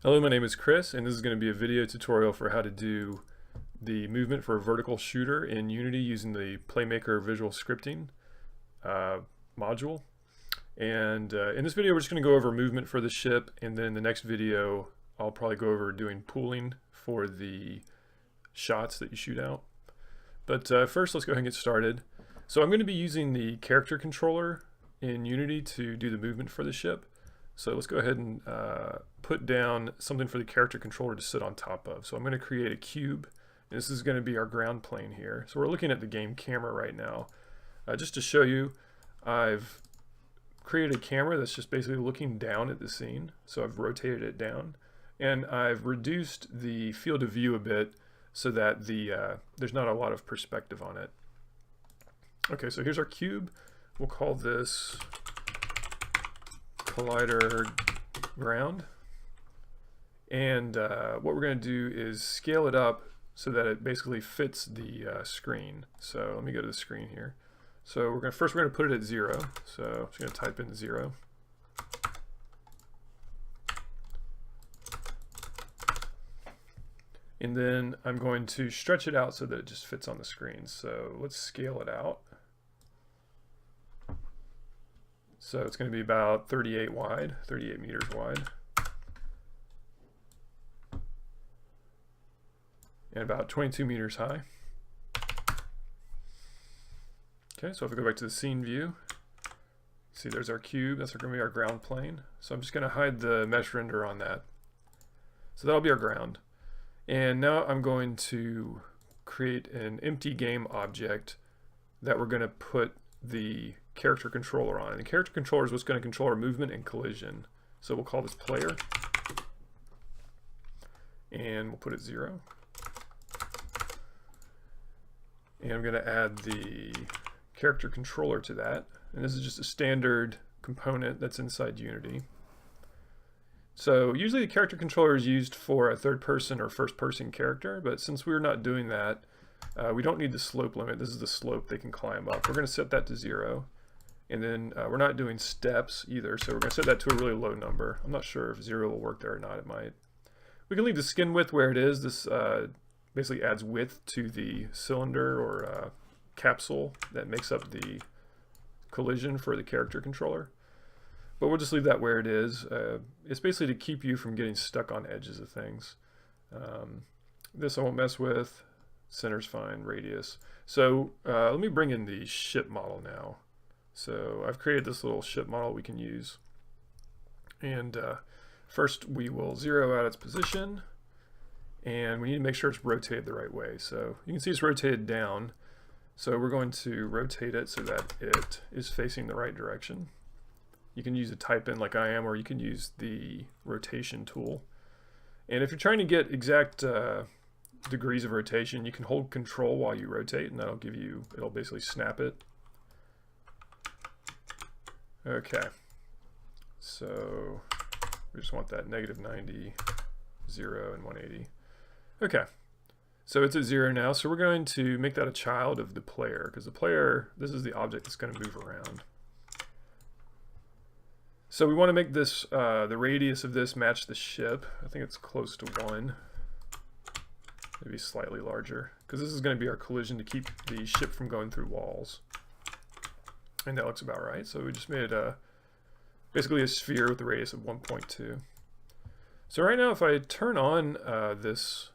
Hello, my name is Chris, and this is going to be a video tutorial for how to do the movement for a vertical shooter in Unity using the PlayMaker visual scripting module. And in this video, we're just going to go over movement for the ship, and then in the next video, I'll probably go over doing pooling for the shots that you shoot out. But first, let's go ahead and get started. So I'm going to be using the character controller in Unity to do the movement for the ship. So let's go ahead and put down something for the character controller to sit on top of. So I'm going to create a cube. And this is going to be our ground plane here. So we're looking at the game camera right now. Just to show you, I've created a camera that's just basically looking down at the scene. So I've rotated it down. And I've reduced the field of view a bit so that there's not a lot of perspective on it. Okay, so here's our cube. We'll call this collider ground, and what we're going to do is scale it up so that it basically fits the screen. So let me go to the screen here. So we're going to put it at 0. So I'm just going to type in 0. And then I'm going to stretch it out so that it just fits on the screen. So let's scale it out. So it's going to be about 38 meters wide. And about 22 meters high. Okay, so if we go back to the scene view, see there's our cube, that's going to be our ground plane. So I'm just going to hide the mesh render on that. So that'll be our ground. And now I'm going to create an empty game object that we're going to put the character controller on. And the character controller is what's going to control our movement and collision. So we'll call this player. And we'll put it 0. And I'm going to add the character controller to that. And this is just a standard component that's inside Unity. So usually the character controller is used for a third person or first person character, but since we're not doing that, we don't need the slope limit. This is the slope they can climb up. We're going to set that to 0. And then we're not doing steps either, so we're going to set that to a really low number. I'm not sure if 0 will work there or not. It might. We can leave the skin width where it is. This basically adds width to the cylinder or capsule that makes up the collision for the character controller. But we'll just leave that where it is. It's basically to keep you from getting stuck on edges of things. This I won't mess with. Center's fine, radius. So let me bring in the ship model now. So I've created this little ship model we can use. And first we will 0 out its position. And we need to make sure it's rotated the right way. So you can see it's rotated down. So we're going to rotate it so that it is facing the right direction. You can use a type in like I am, or you can use the rotation tool. And if you're trying to get exact degrees of rotation, you can hold control while you rotate, and that'll give you, it'll basically snap it. Okay, so we just want that -90, 0, and 180. Okay, so it's at 0 now, so we're going to make that a child of the player, because the player, this is the object that's going to move around. So we want to make this, the radius of this match the ship. I think it's close to 1. Maybe slightly larger, because this is going to be our collision to keep the ship from going through walls. And that looks about right. So we just made basically a sphere with a radius of 1.2. So right now if I turn on this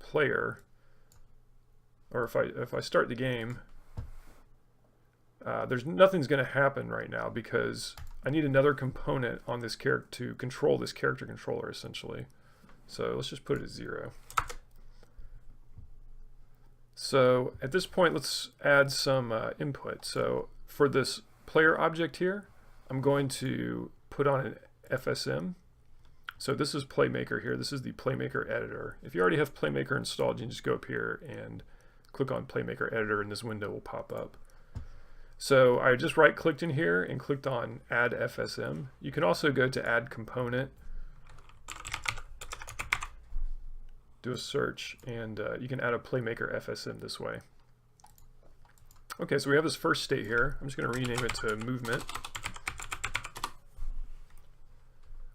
player, or if I start the game, nothing's going to happen right now because I need another component on this character to control this character controller essentially. So let's just put it at 0. So at this point, let's add some input. So for this player object here, I'm going to put on an FSM. So this is PlayMaker here. This is the PlayMaker editor. If you already have PlayMaker installed, you can just go up here and click on PlayMaker editor, and this window will pop up. So I just right-clicked in here and clicked on Add FSM. You can also go to Add Component, do a search, and you can add a PlayMaker FSM this way. Okay, so we have this first state here. I'm just going to rename it to movement.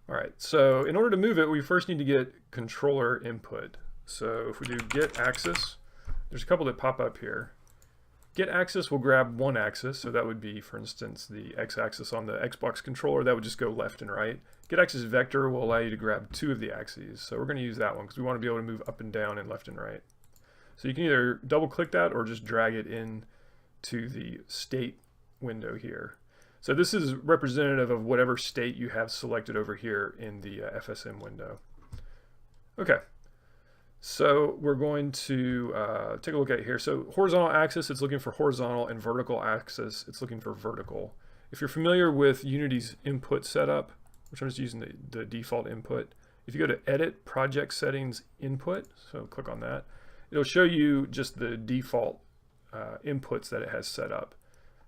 All right, so in order to move it, we first need to get controller input. So if we do get axis, there's a couple that pop up here. Get axis will grab one axis, so that would be, for instance, the x-axis on the Xbox controller. That would just go left and right. Get axis vector will allow you to grab two of the axes, so we're going to use that one because we want to be able to move up and down and left and right. So you can either double click that or just drag it in to the state window here. So this is representative of whatever state you have selected over here in the FSM window. Okay. So we're going to take a look at it here. So horizontal axis, it's looking for horizontal, and vertical axis, it's looking for vertical. If you're familiar with Unity's input setup, which I'm just using the default input, if you go to Edit, Project Settings, Input, so click on that, it'll show you just the default inputs that it has set up.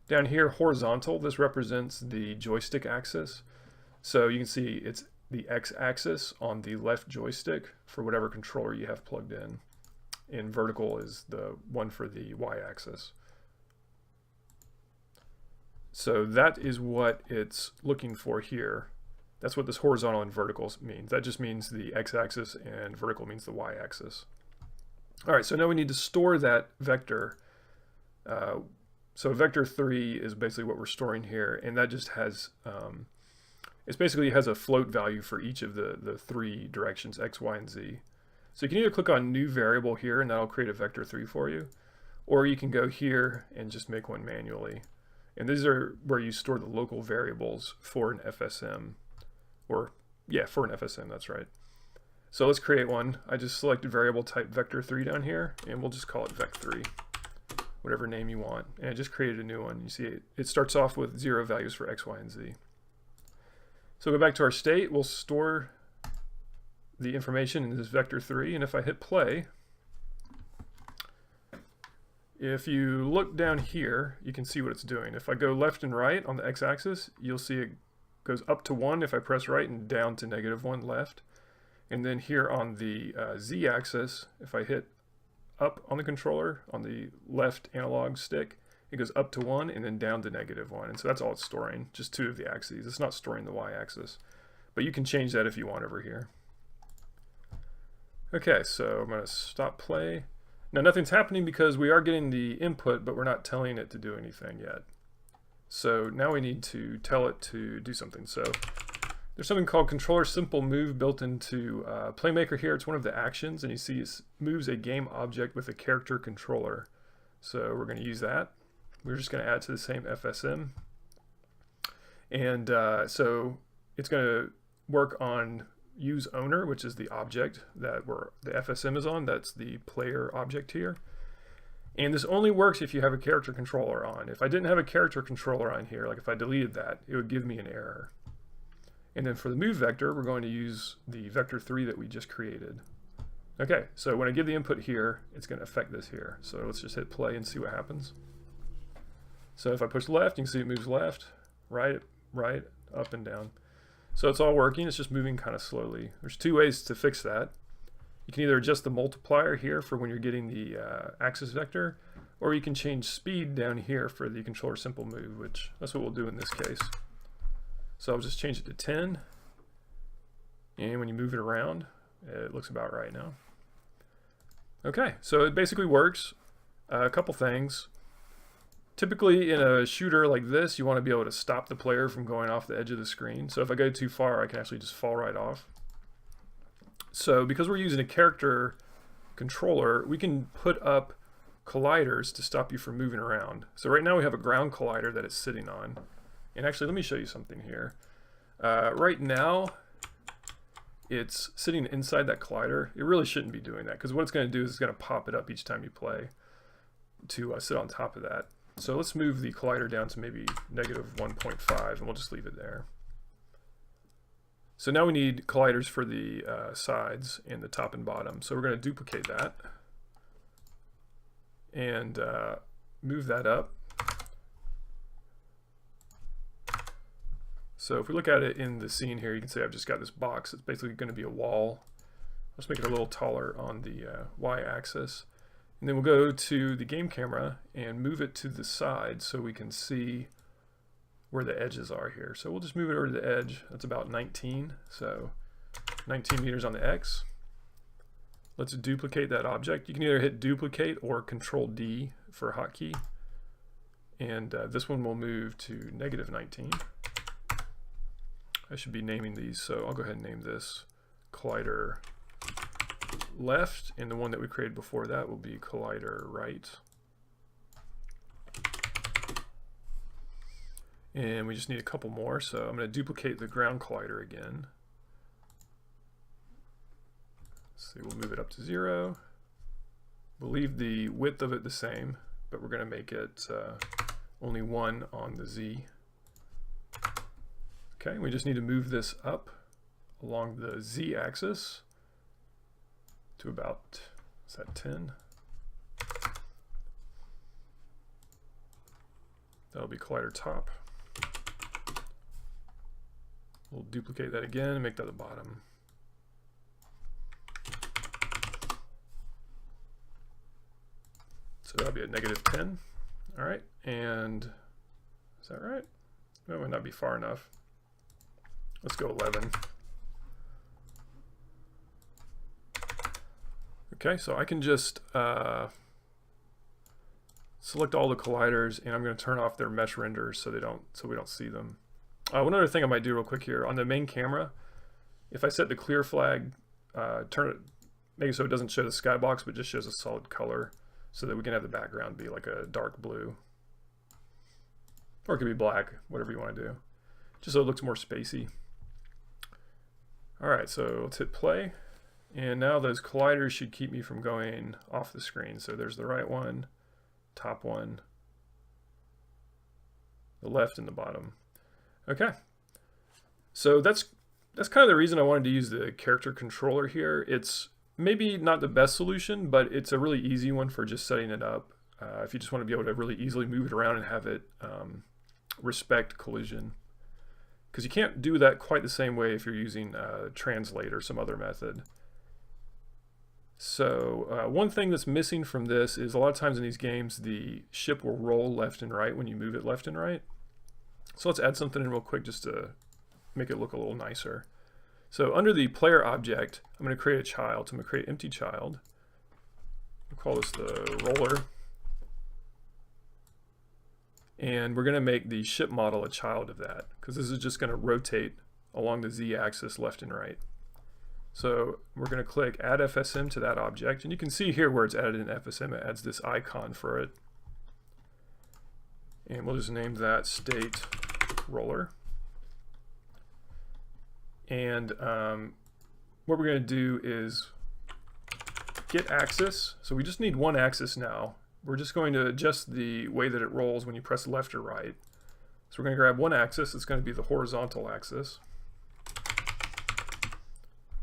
Down here, horizontal, this represents the joystick axis. So you can see it's the x-axis on the left joystick for whatever controller you have plugged in. And vertical is the one for the y-axis. So that is what it's looking for here. That's what this horizontal and vertical means. That just means the x-axis, and vertical means the y-axis. All right, so now we need to store that vector. So vector 3 is basically what we're storing here, and that just has it basically has a float value for each of the three directions, x, y, and z. So you can either click on new variable here, and that'll create a vector 3 for you, or you can go here and just make one manually. And these are where you store the local variables for an FSM, or yeah, for an FSM, that's right. So let's create one. I just selected variable type vector 3 down here, and we'll just call it vec3, whatever name you want. And I just created a new one. You see it starts off with 0 values for x, y, and z. So go back to our state, we'll store the information in this vector 3, and if I hit play, if you look down here, you can see what it's doing. If I go left and right on the x-axis, you'll see it goes up to 1 if I press right, and down to -1 left. And then here on the z-axis, if I hit up on the controller, on the left analog stick, it goes up to 1 and then down to -1. And so that's all it's storing, just two of the axes. It's not storing the y-axis. But you can change that if you want over here. Okay, so I'm going to stop play. Now nothing's happening because we are getting the input, but we're not telling it to do anything yet. So now we need to tell it to do something. So there's something called controller simple move built into PlayMaker here. It's one of the actions, and you see it moves a game object with a character controller. So we're going to use that. We're just going to add to the same FSM. And so it's going to work on use owner, which is the object that the FSM is on. That's the player object here. And this only works if you have a character controller on. If I didn't have a character controller on here, like if I deleted that, it would give me an error. And then for the move vector, we're going to use the vector 3 that we just created. Okay, so when I give the input here, it's going to affect this here. So let's just hit play and see what happens. So if I push left, you can see it moves left, right, right, up and down. So it's all working, it's just moving kind of slowly. There's two ways to fix that. You can either adjust the multiplier here for when you're getting the axis vector, or you can change speed down here for the controller simple move, which that's what we'll do in this case. So I'll just change it to 10, and when you move it around, it looks about right now. Okay, so it basically works. A couple things. Typically in a shooter like this, you want to be able to stop the player from going off the edge of the screen. So if I go too far, I can actually just fall right off. So because we're using a character controller, we can put up colliders to stop you from moving around. So right now we have a ground collider that it's sitting on. And actually, let me show you something here. Right now, it's sitting inside that collider. It really shouldn't be doing that, because what it's going to do is it's going to pop it up each time you play to sit on top of that. So let's move the collider down to maybe -1.5, and we'll just leave it there. So now we need colliders for the sides and the top and bottom. So we're going to duplicate that and move that up. So if we look at it in the scene here, you can see I've just got this box. It's basically going to be a wall. Let's make it a little taller on the y-axis. And then we'll go to the game camera and move it to the side so we can see where the edges are here. So we'll just move it over to the edge. That's about 19. So 19 meters on the X. Let's duplicate that object. You can either hit duplicate or Control D for a hotkey. And this one will move to -19. I should be naming these, so I'll go ahead and name this collider left, and the one that we created before that will be collider right. And we just need a couple more, so I'm going to duplicate the ground collider again. So we'll move it up to 0. We'll leave the width of it the same, but we're going to make it only 1 on the Z. Okay, we just need to move this up along the Z axis to about, is that 10? That'll be collider top. We'll duplicate that again and make that the bottom. So that'll be a -10. All right, and is that right? That might not be far enough. Let's go 11. Okay, so I can just select all the colliders, and I'm going to turn off their mesh renders so we don't see them. One other thing I might do real quick here on the main camera, if I set the clear flag, make it so it doesn't show the skybox but just shows a solid color, so that we can have the background be like a dark blue, or it could be black, whatever you want to do, just so it looks more spacey. All right, so let's hit play, and now those colliders should keep me from going off the screen. So there's the right one, top one, the left, and the bottom. Okay, so that's kind of the reason I wanted to use the character controller here. It's maybe not the best solution, but it's a really easy one for just setting it up. If you just want to be able to really easily move it around and have it respect collision. Because you can't do that quite the same way if you're using translate or some other method. So one thing that's missing from this is a lot of times in these games the ship will roll left and right when you move it left and right. So let's add something in real quick just to make it look a little nicer. So under the player object, I'm going to create a child. So I'm going to create empty child. We'll call this the roller. And we're going to make the ship model a child of that, because this is just going to rotate along the Z-axis left and right. So we're going to click Add FSM to that object, and you can see here where it's added in FSM, it adds this icon for it. And we'll just name that state roller. And what we're going to do is get axis. So we just need one axis now. We're just going to adjust the way that it rolls when you press left or right. So we're going to grab one axis. It's going to be the horizontal axis.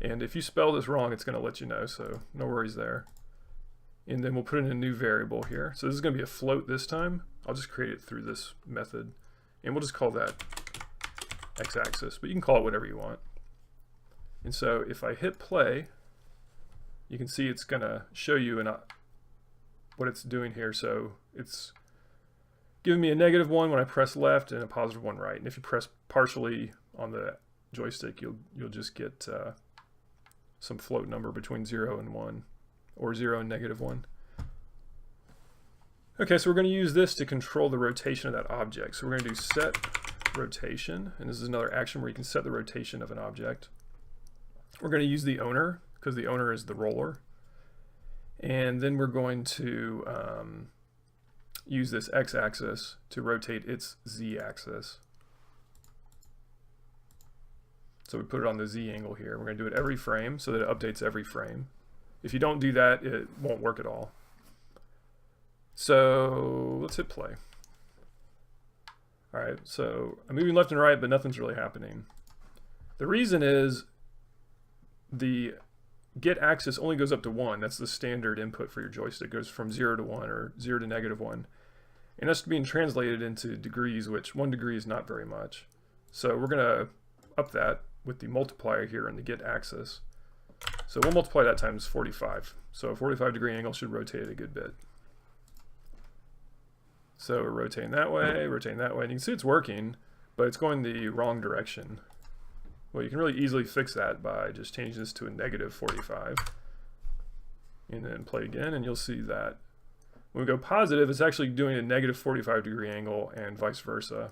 And if you spell this wrong, it's going to let you know, so no worries there. And then we'll put in a new variable here. So this is going to be a float this time. I'll just create it through this method. And we'll just call that x-axis, but you can call it whatever you want. And so if I hit play, you can see it's going to show you what it's doing here. So it's giving me a -1 when I press left and a +1 right. And if you press partially on the joystick, you'll just get some float number between 0 and 1, or 0 and -1. Okay, so we're going to use this to control the rotation of that object. So we're going to do set rotation, and this is another action where you can set the rotation of an object. We're going to use the owner, because the owner is the roller. And then we're going to use this x-axis to rotate its z-axis. So we put it on the z angle here. We're going to do it every frame so that it updates every frame. If you don't do that, it won't work at all. So let's hit play. All right, so I'm moving left and right, but nothing's really happening. The reason is the get axis only goes up to 1. That's the standard input for your joystick. It goes from 0 to 1 or 0 to -1. And that's being translated into degrees, which 1 degree is not very much. So we're going to up that with the multiplier here in the get axis. So we'll multiply that times 45. So a 45-degree angle should rotate it a good bit. So we're rotating that way, and you can see it's working, but it's going the wrong direction. Well, you can really easily fix that by just changing this to a -45. And then play again, and you'll see that when we go positive, it's actually doing a -45-degree angle and vice versa.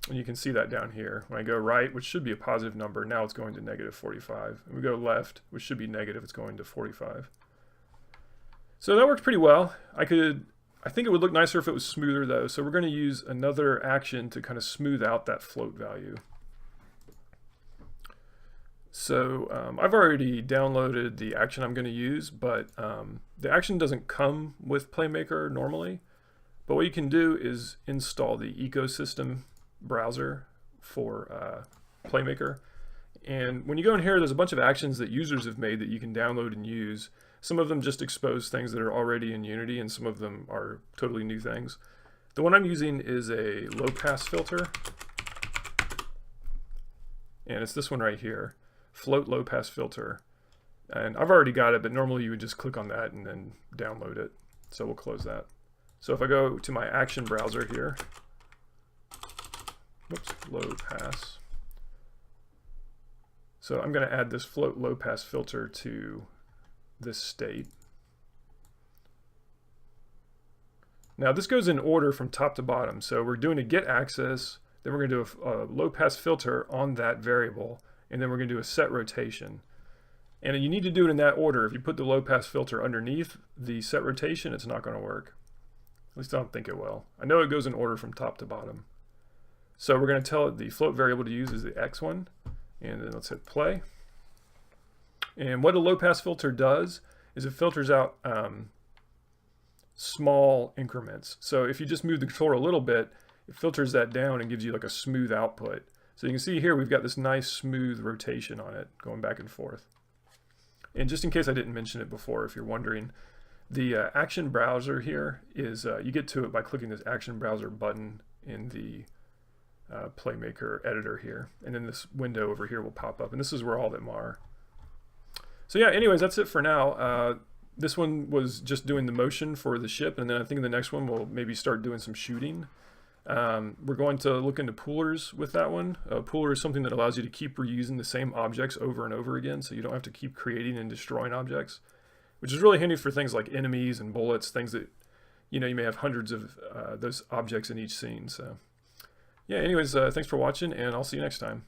And you can see that down here. When I go right, which should be a positive number, now it's going to -45. And we go left, which should be negative, it's going to 45. So that works pretty well. I think it would look nicer if it was smoother though. So we're going to use another action to kind of smooth out that float value. So I've already downloaded the action I'm going to use, but the action doesn't come with PlayMaker normally. But what you can do is install the ecosystem browser for PlayMaker. And when you go in here, there's a bunch of actions that users have made that you can download and use. Some of them just expose things that are already in Unity, and some of them are totally new things. The one I'm using is a low-pass filter. And it's this one right here, float low-pass filter. And I've already got it, but normally you would just click on that and then download it. So we'll close that. So if I go to my action browser here, whoops, low pass. So I'm going to add this float low pass filter to this state. Now this goes in order from top to bottom. So we're doing a get access, then we're going to do a low pass filter on that variable, and then we're going to do a set rotation. And you need to do it in that order. If you put the low pass filter underneath the set rotation, it's not going to work. At least I don't think it will. I know it goes in order from top to bottom. So we're going to tell it the float variable to use is the X one, and then let's hit play. And what a low pass filter does is it filters out small increments. So if you just move the controller a little bit, it filters that down and gives you like a smooth output. So you can see here we've got this nice smooth rotation on it going back and forth. And just in case I didn't mention it before, if you're wondering, the action browser here is, you get to it by clicking this action browser button in the PlayMaker editor here. And then this window over here will pop up, and this is where all of them are. So yeah, anyways, that's it for now. This one was just doing the motion for the ship, and then I think in the next one we'll maybe start doing some shooting. We're going to look into poolers with that one. A pooler is something that allows you to keep reusing the same objects over and over again, so you don't have to keep creating and destroying objects, which is really handy for things like enemies and bullets, things that, you know, you may have hundreds of those objects in each scene. So yeah, anyways, thanks for watching, and I'll see you next time.